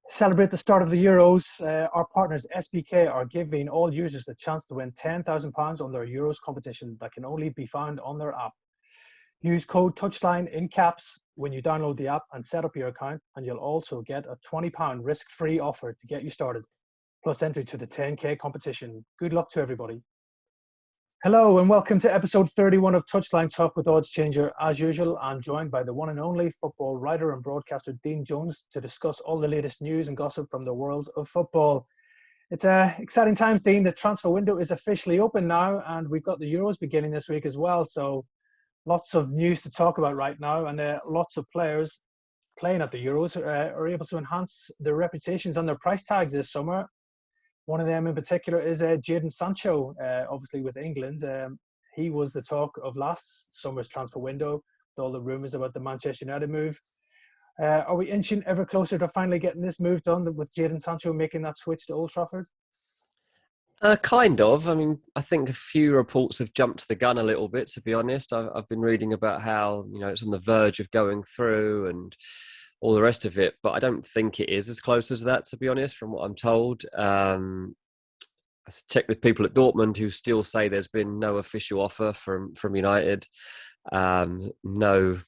To celebrate the start of the Euros, our partners SBK are giving all users a chance to win £10,000 on their Euros competition that can only be found on their app. Use code Touchline in caps when you download the app and set up your account, and you'll also get a £20 risk-free offer to get you started, plus entry to the 10K competition. Good luck to everybody. Hello and welcome to episode 31 of Touchline Talk with Odds Changer. As usual, I'm joined by the one and only football writer and broadcaster Dean Jones to discuss all the latest news and gossip from the world of football. It's exciting times, Dean. The transfer window is officially open now, and we've got the Euros beginning this week as well. So lots of news to talk about right now, and lots of players playing at the Euros are able to enhance their reputations and their price tags this summer. One of them in particular is Jadon Sancho, obviously with England. He was the talk of last summer's transfer window with all the rumours about the Manchester United move. Are we inching ever closer to finally getting this move done with Jadon Sancho making that switch to Old Trafford? Kind of. I mean, I think a few reports have jumped the gun a little bit, to be honest. I've been reading about how, it's on the verge of going through and all the rest of it, but I don't think it is as close as that, to be honest, from what I'm told. I checked with people at Dortmund who still say there's been no official offer from United. No,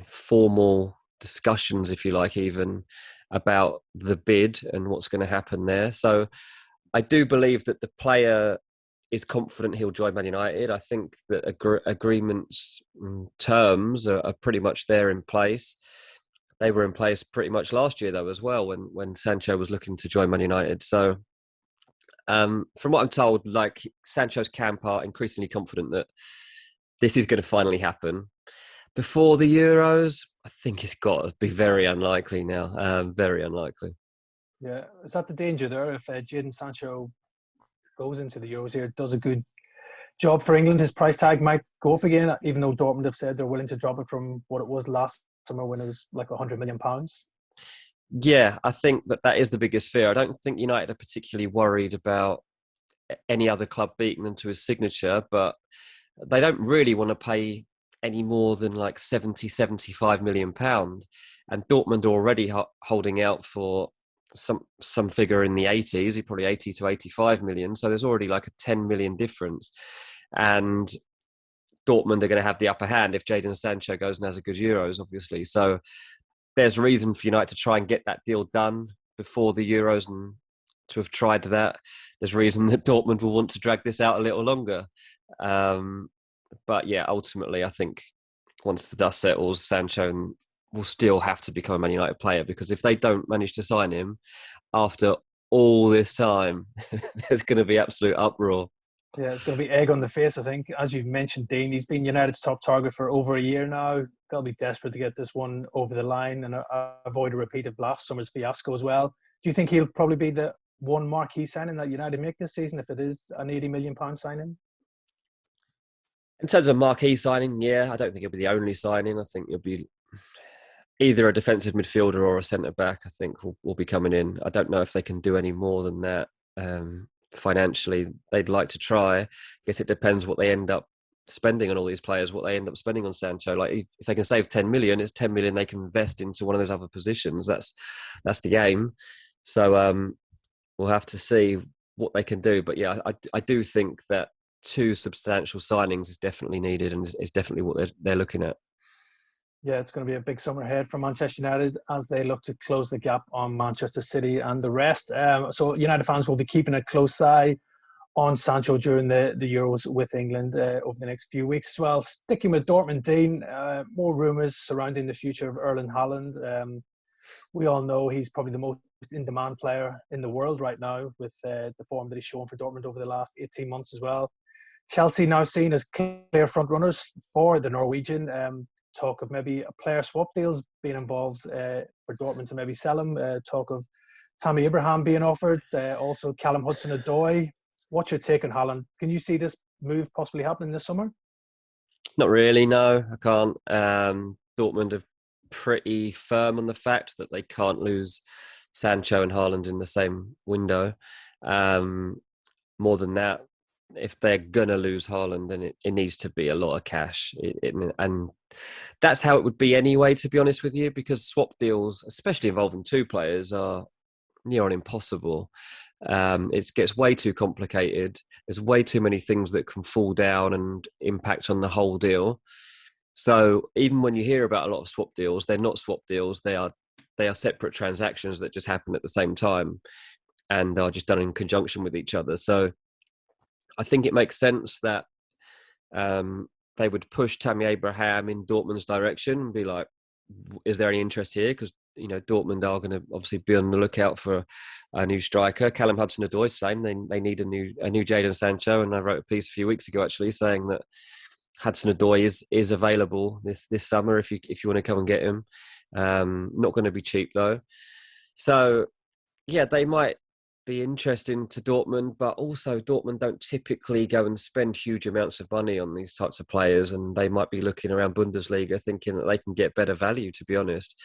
formal discussions, if you like, even about the bid and what's going to happen there. So I do believe that the player is confident he'll join Man United. I think that agreements terms are pretty much there in place. They were in place pretty much last year, though, as well, when Sancho was looking to join Man United. So from what I'm told, Sancho's camp are increasingly confident that this is going to finally happen. Before the Euros, I think it's got to be very unlikely now. Very unlikely. Yeah, is that the danger there? If Jadon Sancho goes into the Euros here, does a good job for England, his price tag might go up again, even though Dortmund have said they're willing to drop it from what it was last summer when it was like £100 million. Yeah, I think that is the biggest fear. I don't think United are particularly worried about any other club beating them to his signature, but they don't really want to pay any more than like 75 million pound. And Dortmund are already holding out for some figure in the 80s, probably 80 to 85 million. So there's already like a 10 million difference. And Dortmund are going to have the upper hand if Jadon Sancho goes and has a good Euros, obviously. So there's reason for United to try and get that deal done before the Euros, and to have tried that. There's reason that Dortmund will want to drag this out a little longer. But yeah, ultimately, I think once the dust settles, Sancho will still have to become a Man United player, because if they don't manage to sign him after all this time, there's going to be absolute uproar. Yeah, it's going to be egg on the face, I think. As you've mentioned, Dean, he's been United's top target for over a year now. They'll be desperate to get this one over the line and avoid a repeat of last summer's fiasco as well. Do you think he'll probably be the one marquee signing that United make this season if it is an £80 million signing? In terms of marquee signing, yeah, I don't think it'll be the only signing. I think it'll be either a defensive midfielder or a centre-back, I think, will be coming in. I don't know if they can do any more than that. Financially, they'd like to try. I guess it depends what they end up spending on all these players, what they end up spending on Sancho. Like if they can save 10 million, it's 10 million they can invest into one of those other positions. That's the game. So we'll have to see what they can do. But yeah, I do think that two substantial signings is definitely needed, and is definitely what they're looking at. Yeah, it's going to be a big summer ahead for Manchester United as they look to close the gap on Manchester City and the rest. So United fans will be keeping a close eye on Sancho during the Euros with England over the next few weeks as well. Sticking with Dortmund, Dean, more rumours surrounding the future of Erling Haaland. We all know he's probably the most in-demand player in the world right now with the form that he's shown for Dortmund over the last 18 months as well. Chelsea now seen as clear front runners for the Norwegian. Talk of maybe player swap deals being involved for Dortmund to maybe sell him. Talk of Tammy Abraham being offered. Also Callum Hudson-Odoi. What's your take on Haaland? Can you see this move possibly happening this summer? Not really, no, I can't. Dortmund are pretty firm on the fact that they can't lose Sancho and Haaland in the same window. More than that, if they're gonna lose Haaland, then it needs to be a lot of cash. And that's how it would be anyway, to be honest with you, because swap deals, especially involving two players, are near on impossible. It gets way too complicated. There's way too many things that can fall down and impact on the whole deal. So even when you hear about a lot of swap deals, they're not swap deals. They are separate transactions that just happen at the same time and are just done in conjunction with each other. So I think it makes sense that they would push Tammy Abraham in Dortmund's direction and be like, is there any interest here? Because, Dortmund are going to obviously be on the lookout for a new striker. Callum Hudson-Odoi, same. They need a new Jadon Sancho. And I wrote a piece a few weeks ago, actually, saying that Hudson-Odoi is available this summer if you want to come and get him. Not going to be cheap, though. So, yeah, they might be interesting to Dortmund, but also Dortmund don't typically go and spend huge amounts of money on these types of players, and they might be looking around Bundesliga thinking that they can get better value, to be honest.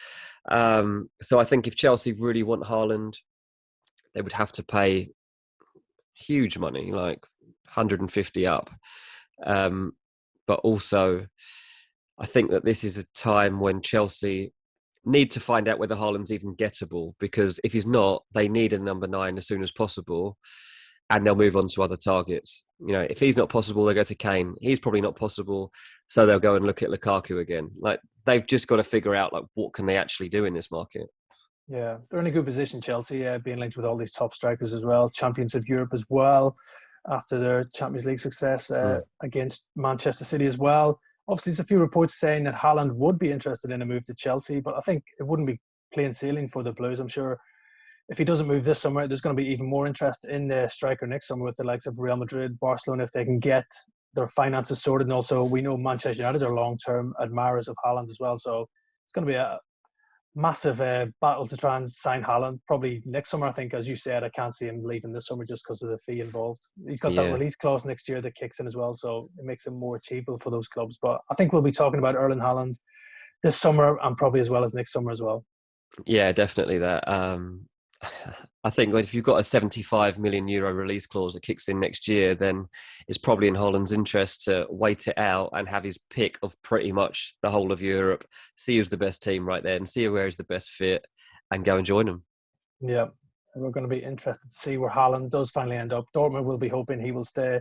So I think if Chelsea really want Haaland, they would have to pay huge money, like 150 up. But also, I think that this is a time when Chelsea need to find out whether Haaland's even gettable, because if he's not, they need a number 9 as soon as possible, and they'll move on to other targets. If he's not possible, they go to Kane. He's probably not possible, so they'll go and look at Lukaku again. Like, they've just got to figure out, like, what can they actually do in this market. Yeah, they're in a good position, Chelsea, being linked with all these top strikers as well, champions of Europe as well, after their Champions League success against Manchester City as well. Obviously, there's a few reports saying that Haaland would be interested in a move to Chelsea, but I think it wouldn't be plain sailing for the Blues. I'm sure if he doesn't move this summer, there's going to be even more interest in the striker next summer with the likes of Real Madrid, Barcelona, if they can get their finances sorted. And also, we know Manchester United are long-term admirers of Haaland as well. So it's going to be a massive battle to try and sign Haaland. Probably next summer, I think, as you said, I can't see him leaving this summer just because of the fee involved. He's got that release clause next year that kicks in as well, so it makes him more achievable for those clubs. But I think we'll be talking about Erling Haaland this summer and probably as well as next summer as well. Yeah, definitely that. I think if you've got a 75 million euro release clause that kicks in next year, then it's probably in Haaland's interest to wait it out and have his pick of pretty much the whole of Europe, see who's the best team right there and see where is the best fit and go and join them. Yeah, we're going to be interested to see where Haaland does finally end up. Dortmund will be hoping he will stay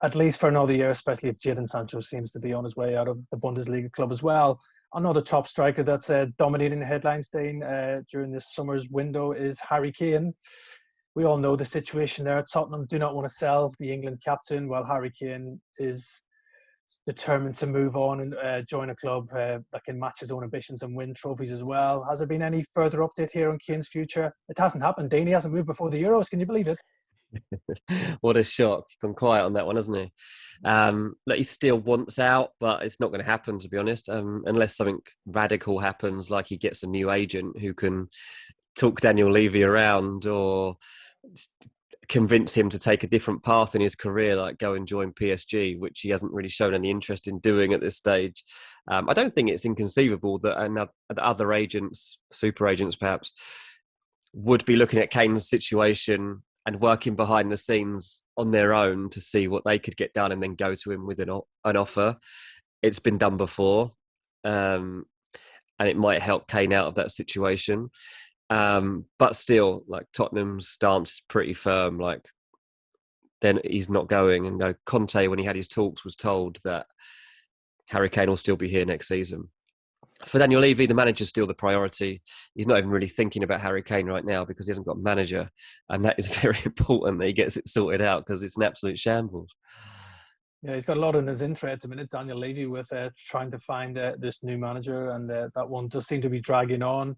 at least for another year, especially if Jadon Sancho seems to be on his way out of the Bundesliga club as well. Another top striker that's dominating the headlines during this summer's window is Harry Kane. We all know the situation there. Tottenham do not want to sell the England captain, while Harry Kane is determined to move on and join a club that can match his own ambitions and win trophies as well. Has there been any further update here on Kane's future? It hasn't happened. Dean, he hasn't moved before the Euros. Can you believe it? What a shock. Gone quiet on that one, hasn't he? Look, he still wants out, but it's not going to happen, to be honest, unless something radical happens, like he gets a new agent who can talk Daniel Levy around or convince him to take a different path in his career, like go and join PSG, which he hasn't really shown any interest in doing at this stage. I don't think it's inconceivable that other agents, super agents perhaps, would be looking at Kane's situation and working behind the scenes on their own to see what they could get done and then go to him with an offer. It's been done before, and it might help Kane out of that situation. But still, like, Tottenham's stance is pretty firm. Like, then he's not going. And Conte, when he had his talks, was told that Harry Kane will still be here next season. For Daniel Levy, the manager's still the priority. He's not even really thinking about Harry Kane right now because he hasn't got a manager. And that is very important that he gets it sorted out because it's an absolute shambles. Yeah, he's got a lot in his intro at the minute, Daniel Levy, with trying to find this new manager. And that one does seem to be dragging on,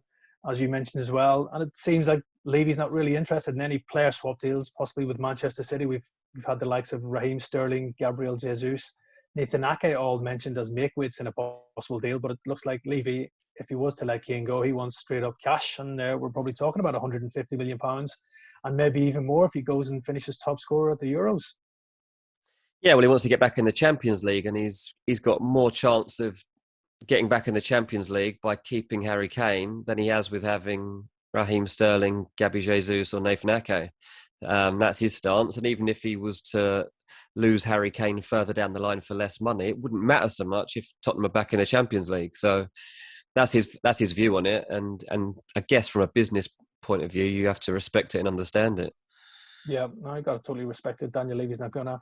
as you mentioned as well. And it seems like Levy's not really interested in any player swap deals, possibly with Manchester City. We've had the likes of Raheem Sterling, Gabriel Jesus, Nathan Ake all mentioned as make-weights in a possible deal, but it looks like Levy, if he was to let Kane go, he wants straight up cash, and we're probably talking about £150 million, and maybe even more if he goes and finishes top scorer at the Euros. Yeah, well, he wants to get back in the Champions League, and he's got more chance of getting back in the Champions League by keeping Harry Kane than he has with having Raheem Sterling, Gabby Jesus, or Nathan Ake. That's his stance. And even if he was to lose Harry Kane further down the line for less money, it wouldn't matter so much if Tottenham are back in the Champions League. So that's his view on it. And I guess from a business point of view, you have to respect it and understand it. Yeah, I got to totally respect it. Daniel Levy's not going to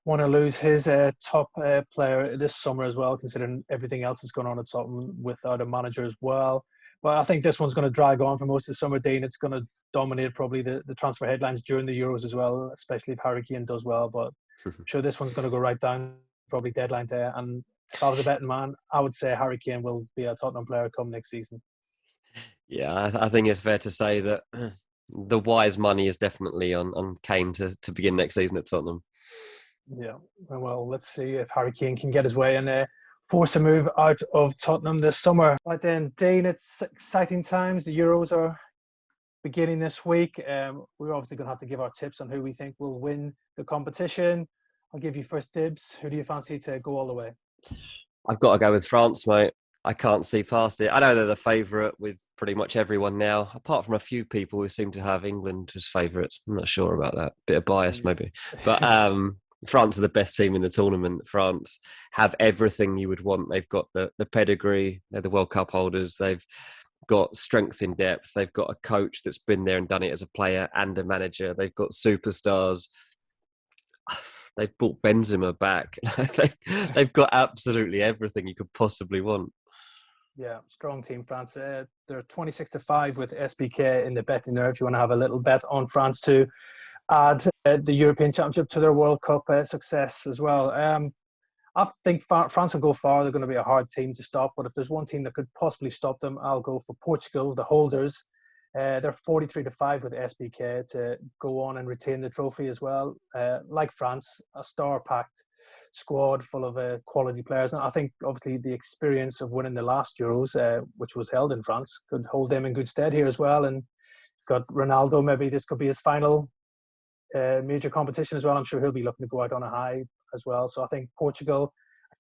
want to lose his top player this summer as well, considering everything else that's going on at Tottenham without a manager as well. But I think this one's going to drag on for most of the summer, Dean. It's going to dominate probably the transfer headlines during the Euros as well, especially if Harry Kane does well. But I'm sure this one's going to go right down probably deadline day. And if I was a betting man, I would say Harry Kane will be a Tottenham player come next season. Yeah, I think it's fair to say that the wise money is definitely on Kane to begin next season at Tottenham. Yeah, well, let's see if Harry Kane can get his way and force a move out of Tottenham this summer. Right then, Dean, it's exciting times. The Euros are beginning this week. We're obviously going to have to give our tips on who we think will win the competition. I'll give you first dibs. Who do you fancy to go all the way? I've got to go with France, mate. I can't see past it. I know they're the favourite with pretty much everyone now, apart from a few people who seem to have England as favourites. I'm not sure about that. Bit of bias, maybe. But France are the best team in the tournament. France have everything you would want. They've got the pedigree. They're the World Cup holders. They've got strength in depth. They've got a coach that's been there and done it as a player and a manager. They've got superstars. They've brought Benzema back. They've got absolutely everything you could possibly want. Yeah, strong team, France. They're 26-5 with SBK in the betting there. If you want to have a little bet on France to add the European Championship to their World Cup success as well. I think France will go far. They're going to be a hard team to stop. But if there's one team that could possibly stop them, I'll go for Portugal, the holders. They're 43-5 with SBK to go on and retain the trophy as well. Like France, a star-packed squad full of quality players. And I think, obviously, the experience of winning the last Euros, which was held in France, could hold them in good stead here as well. And got Ronaldo, maybe this could be his final major competition as well. I'm sure he'll be looking to go out on a high as well. So I think Portugal,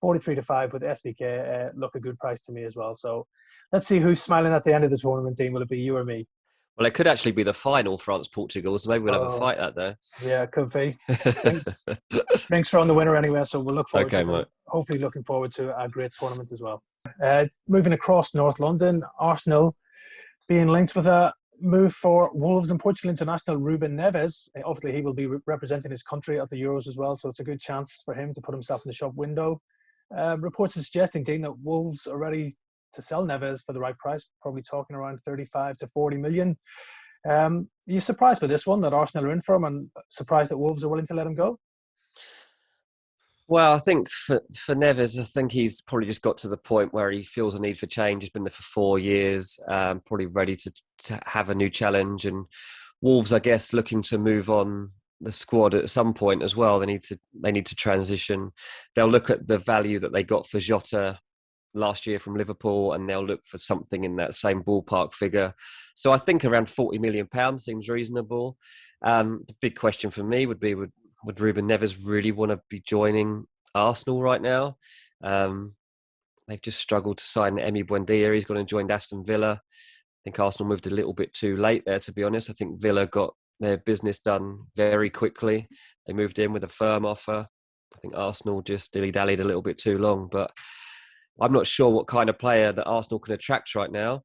43-5 with SBK, look a good price to me as well. So let's see who's smiling at the end of the tournament, Dean. Will it be you or me? Well, it could actually be the final, France-Portugal, so maybe we'll have a fight out there. Yeah, it could be. Drinks are on the winner anyway, so we'll look forward to it. Hopefully looking forward to a great tournament as well. Moving across North London, Arsenal being linked with a move for Wolves and Portugal international Ruben Neves. Obviously, he will be representing his country at the Euros as well, so it's a good chance for him to put himself in the shop window. Reports are suggesting, Dean, that Wolves are ready to sell Neves for the right price, probably talking around 35 to 40 million. Are you surprised by this one, that Arsenal are in for him, and surprised that Wolves are willing to let him go? Well, I think for Neves, I think he's probably just got to the point where he feels a need for change. He's been there for 4 years, probably ready to have a new challenge. And Wolves, I guess, looking to move on the squad at some point as well. They need to transition. They'll look at the value that they got for Jota last year from Liverpool, and they'll look for something in that same ballpark figure. So I think around £40 million seems reasonable. The big question for me would be, would Ruben Neves really want to be joining Arsenal right now? They've just struggled to sign Emi Buendia. He's gone and joined Aston Villa. I think Arsenal moved a little bit too late there, to be honest. I think Villa got their business done very quickly. They moved in with a firm offer. I think Arsenal just dilly-dallied a little bit too long, but I'm not sure what kind of player that Arsenal can attract right now.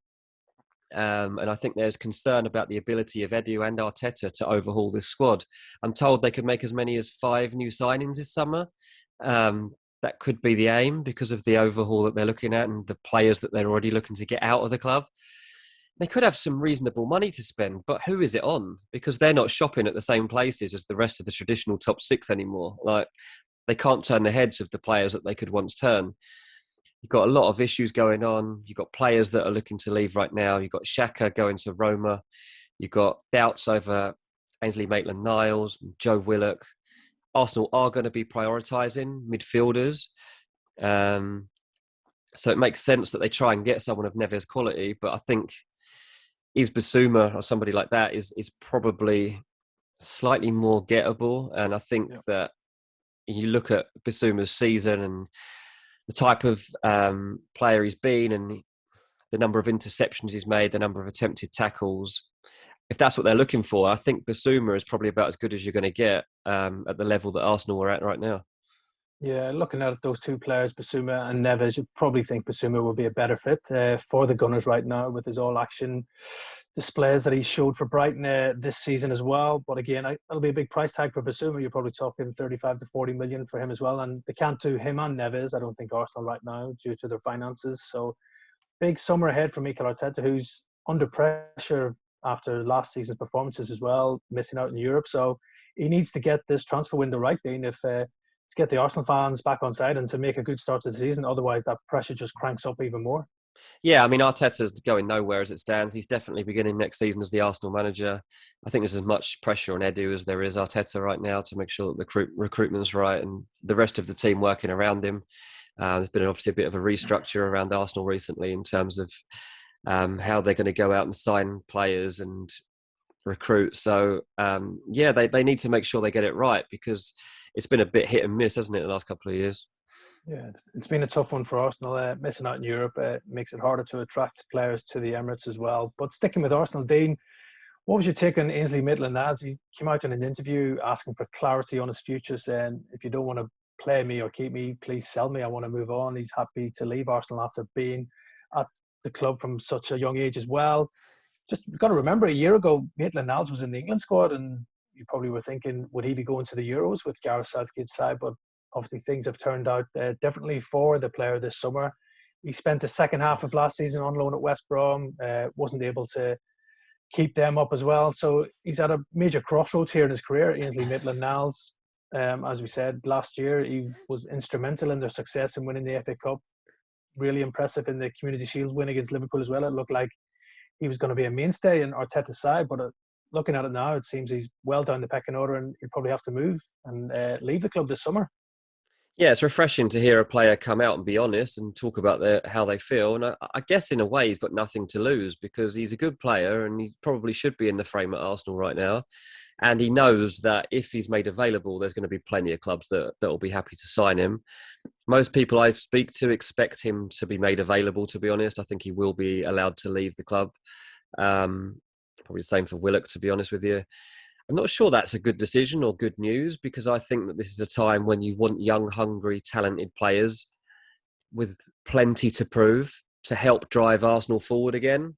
And I think there's concern about the ability of Edu and Arteta to overhaul this squad. I'm told they could make as many as 5 new signings this summer. That could be the aim because of the overhaul that they're looking at and the players that they're already looking to get out of the club. They could have some reasonable money to spend, but who is it on? Because they're not shopping at the same places as the rest of the traditional top 6 anymore. Like, they can't turn the heads of the players that they could once turn. You've got a lot of issues going on. You've got players that are looking to leave right now. You've got Xhaka going to Roma. You've got doubts over Ainsley Maitland-Niles, Joe Willock. Arsenal are going to be prioritising midfielders. So it makes sense that they try and get someone of Neves' quality. But I think Yves Bissouma or somebody like that is probably slightly more gettable. And I think that you look at Bissouma's season and the type of player he's been and the number of interceptions he's made, the number of attempted tackles, if that's what they're looking for, I think Basuma is probably about as good as you're going to get at the level that Arsenal are at right now. Yeah, looking at those two players, Basuma and Neves, you'd probably think Basuma would be a better fit for the Gunners right now with his all-action displays that he showed for Brighton this season as well. But again, it'll be a big price tag for Basuma. You're probably talking 35 to 40 million for him as well. And they can't do him and Neves, I don't think, Arsenal right now due to their finances. So big summer ahead for Mikel Arteta, who's under pressure after last season's performances as well, missing out in Europe. So he needs to get this transfer window right, Dean, if to get the Arsenal fans back on side and to make a good start to the season. Otherwise, that pressure just cranks up even more. Yeah, I mean, Arteta's going nowhere as it stands. He's definitely beginning next season as the Arsenal manager. I think there's as much pressure on Edu as there is Arteta right now to make sure that the recruitment's right and the rest of the team working around him. There's been obviously a bit of a restructure around Arsenal recently in terms of how they're going to go out and sign players and recruit. So, they need to make sure they get it right because it's been a bit hit and miss, hasn't it, the last couple of years? Yeah, it's been a tough one for Arsenal. Missing out in Europe makes it harder to attract players to the Emirates as well. But sticking with Arsenal, Dean, what was your take on Ainsley Maitland-Niles? He came out in an interview asking for clarity on his future, saying, if you don't want to play me or keep me, please sell me. I want to move on. He's happy to leave Arsenal after being at the club from such a young age as well. Just got to remember, a year ago, Maitland-Niles was in the England squad, and you probably were thinking, would he be going to the Euros with Gareth Southgate's side? But obviously, things have turned out differently for the player this summer. He spent the second half of last season on loan at West Brom, wasn't able to keep them up as well. So he's at a major crossroads here in his career. Ainsley Maitland-Niles, as we said, last year, he was instrumental in their success in winning the FA Cup. Really impressive in the Community Shield win against Liverpool as well. It looked like he was going to be a mainstay in Arteta's side, but looking at it now, it seems he's well down the pecking order and he'll probably have to move and leave the club this summer. Yeah, it's refreshing to hear a player come out and be honest and talk about how they feel. And I guess in a way he's got nothing to lose because he's a good player and he probably should be in the frame at Arsenal right now. And he knows that if he's made available, there's going to be plenty of clubs that will be happy to sign him. Most people I speak to expect him to be made available, to be honest. I think he will be allowed to leave the club. Probably the same for Willock, to be honest with you. I'm not sure that's a good decision or good news because I think that this is a time when you want young, hungry, talented players with plenty to prove to help drive Arsenal forward again.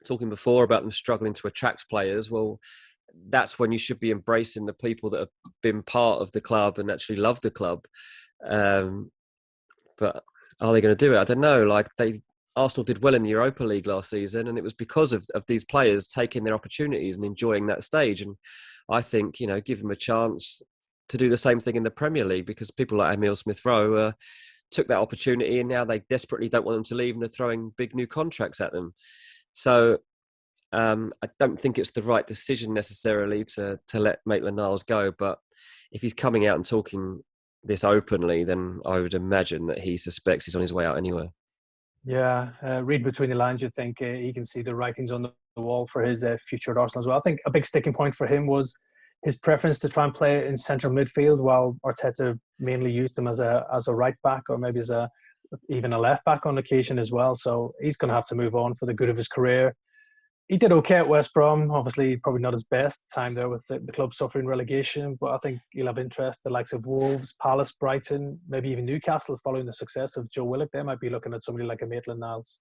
Talking before about them struggling to attract players, well, that's when you should be embracing the people that have been part of the club and actually love the club. But are they going to do it? I don't know. Arsenal did well in the Europa League last season, and it was because of these players taking their opportunities and enjoying that stage. And I think, give them a chance to do the same thing in the Premier League because people like Emile Smith-Rowe took that opportunity and now they desperately don't want them to leave and are throwing big new contracts at them. So I don't think it's the right decision necessarily to let Maitland-Niles go. But if he's coming out and talking this openly, then I would imagine that he suspects he's on his way out anyway. Yeah, read between the lines, you think he can see the writings on the wall for his future at Arsenal as well. I think a big sticking point for him was his preference to try and play in central midfield, while Arteta mainly used him as a right back or maybe even a left back on occasion as well. So he's going to have to move on for the good of his career. He did okay at West Brom. Obviously, probably not his best time there with the club suffering relegation, but I think he'll have interest. The likes of Wolves, Palace, Brighton, maybe even Newcastle following the success of Joe Willock. They might be looking at somebody like a Maitland-Niles.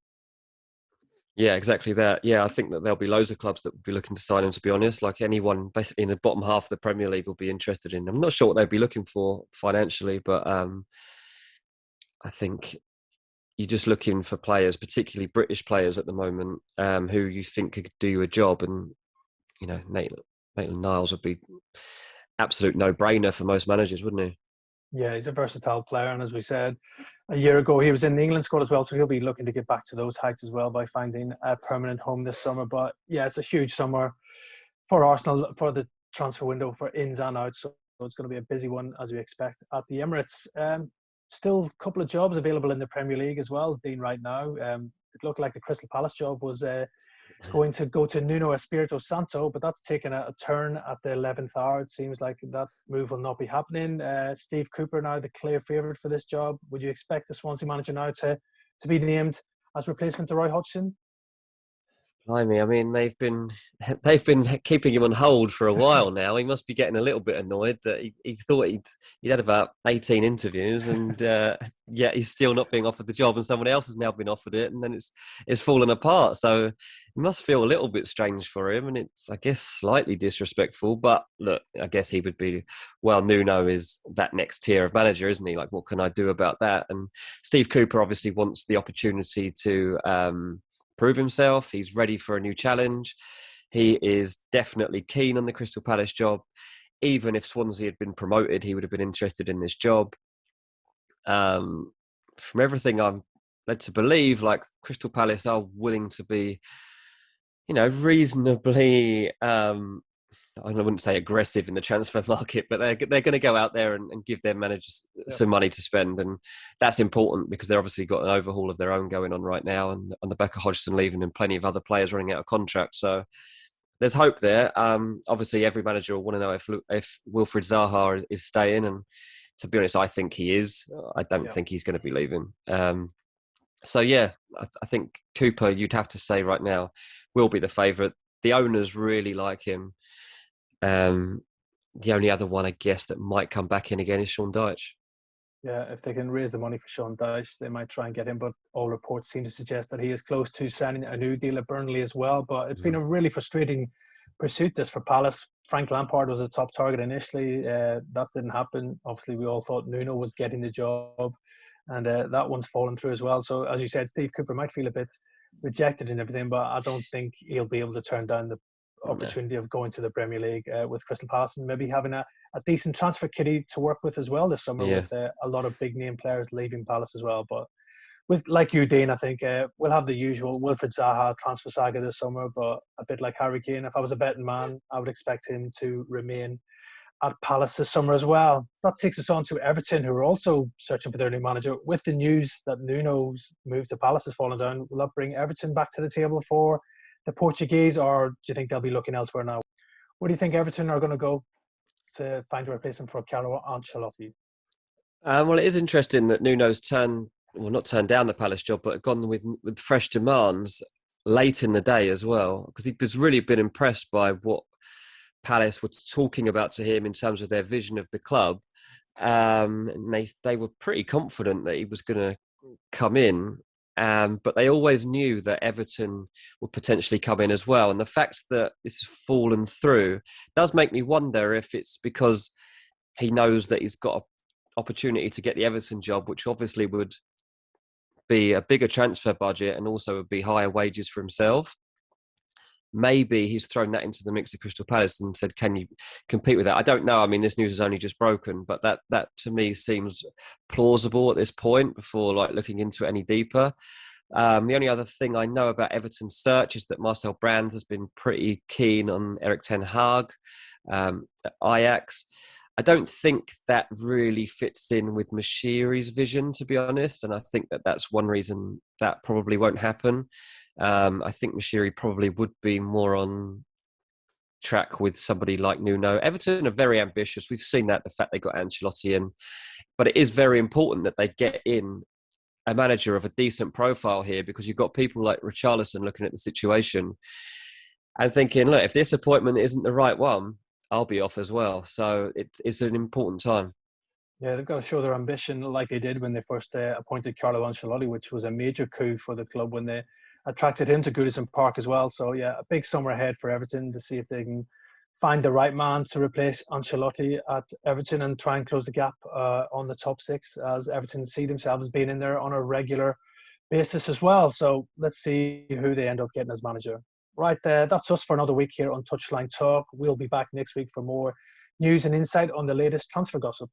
Yeah, exactly that. Yeah, I think that there'll be loads of clubs that will be looking to sign him, to be honest. Like anyone basically in the bottom half of the Premier League will be interested in him. I'm not sure what they'd be looking for financially, but I think you're just looking for players, particularly British players at the moment, who you think could do a job. And, Maitland-Niles would be absolute no-brainer for most managers, wouldn't he? Yeah, he's a versatile player. And as we said, a year ago, he was in the England squad as well. So he'll be looking to get back to those heights as well by finding a permanent home this summer. But yeah, it's a huge summer for Arsenal, for the transfer window, for ins and outs. So it's going to be a busy one, as we expect, at the Emirates. Still a couple of jobs available in the Premier League as well, Dean, right now. It looked like the Crystal Palace job was going to go to Nuno Espirito Santo, but that's taken a turn at the 11th hour. It seems like that move will not be happening. Steve Cooper now the clear favourite for this job. Would you expect the Swansea manager now to be named as replacement to Roy Hodgson? Blimey, I mean, they've been keeping him on hold for a while now. He must be getting a little bit annoyed that he thought he'd had about 18 interviews, and yet he's still not being offered the job, and someone else has now been offered it, and then it's fallen apart. So it must feel a little bit strange for him, and it's, I guess, slightly disrespectful. But look, I guess he would be, well, Nuno is that next tier of manager, isn't he? Like, what can I do about that? And Steve Cooper obviously wants the opportunity to prove himself. He's ready for a new challenge. He is definitely keen on the Crystal Palace job. Even if Swansea had been promoted, he would have been interested in this job. From everything I'm led to believe, like, Crystal Palace are willing to be, reasonably, I wouldn't say aggressive in the transfer market, but they're going to go out there and give their managers some money to spend. And that's important because they've obviously got an overhaul of their own going on right now. And on the back of Hodgson leaving and plenty of other players running out of contract. So there's hope there. Obviously, every manager will want to know if Wilfried Zaha is staying. And to be honest, I think he is. I don't think he's going to be leaving. So, yeah, I think Cooper, you'd have to say right now, will be the favourite. The owners really like him. The only other one, I guess, that might come back in again is Sean Dyche. Yeah, if they can raise the money for Sean Dyche, they might try and get him. But all reports seem to suggest that he is close to signing a new deal at Burnley as well. But it's been a really frustrating pursuit, this, for Palace. Frank Lampard was a top target initially. That didn't happen. Obviously, we all thought Nuno was getting the job. And that one's fallen through as well. So, as you said, Steve Cooper might feel a bit rejected and everything, but I don't think he'll be able to turn down the opportunity of going to the Premier League with Crystal Palace, and maybe having a decent transfer kitty to work with as well this summer, with a lot of big name players leaving Palace as well. But with, like you, Dean, I think we'll have the usual Wilfried Zaha transfer saga this summer, but a bit like Harry Kane, if I was a betting man, I would expect him to remain at Palace this summer as well. So that takes us on to Everton, who are also searching for their new manager. With the news that Nuno's move to Palace has fallen down, will that bring Everton back to the table for the Portuguese, or do you think they'll be looking elsewhere now? Where do you think Everton are going to go to find a replacement for Carlo Ancelotti? Well, it is interesting that Nuno's not turned down the Palace job, but gone with fresh demands late in the day as well, because he's really been impressed by what Palace were talking about to him in terms of their vision of the club. And they were pretty confident that he was going to come in. But they always knew that Everton would potentially come in as well. And the fact that this has fallen through does make me wonder if it's because he knows that he's got an opportunity to get the Everton job, which obviously would be a bigger transfer budget and also would be higher wages for himself. Maybe he's thrown that into the mix of Crystal Palace and said, can you compete with that? I don't know. I mean, this news has only just broken, but that to me seems plausible at this point before looking into it any deeper. The only other thing I know about Everton's search is that Marcel Brands has been pretty keen on Erik ten Hag at Ajax. I don't think that really fits in with Mashiri's vision, to be honest. And I think that's one reason that probably won't happen. I think Mashiri probably would be more on track with somebody like Nuno. Everton are very ambitious. We've seen that, the fact they got Ancelotti in. But it is very important that they get in a manager of a decent profile here, because you've got people like Richarlison looking at the situation and thinking, look, if this appointment isn't the right one, I'll be off as well. So it's an important time. Yeah, they've got to show their ambition like they did when they first appointed Carlo Ancelotti, which was a major coup for the club when they attracted him to Goodison Park as well. So, yeah, a big summer ahead for Everton to see if they can find the right man to replace Ancelotti at Everton and try and close the gap on the top six, as Everton see themselves being in there on a regular basis as well. So let's see who they end up getting as manager. Right, that's us for another week here on Touchline Talk. We'll be back next week for more news and insight on the latest transfer gossip.